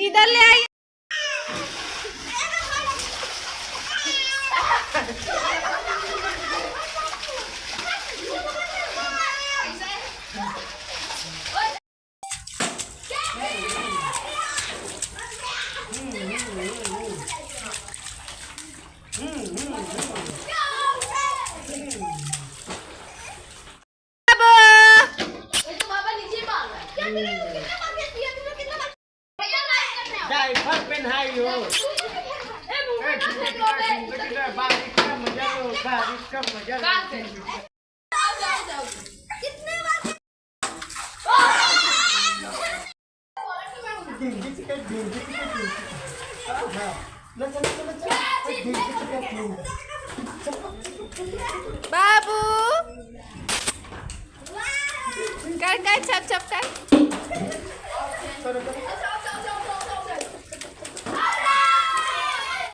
इधर ले आई। डायपर पहनाई हो बारिश का मजा लो बारिश का मजा लो बाबू कर कर छप छप कर।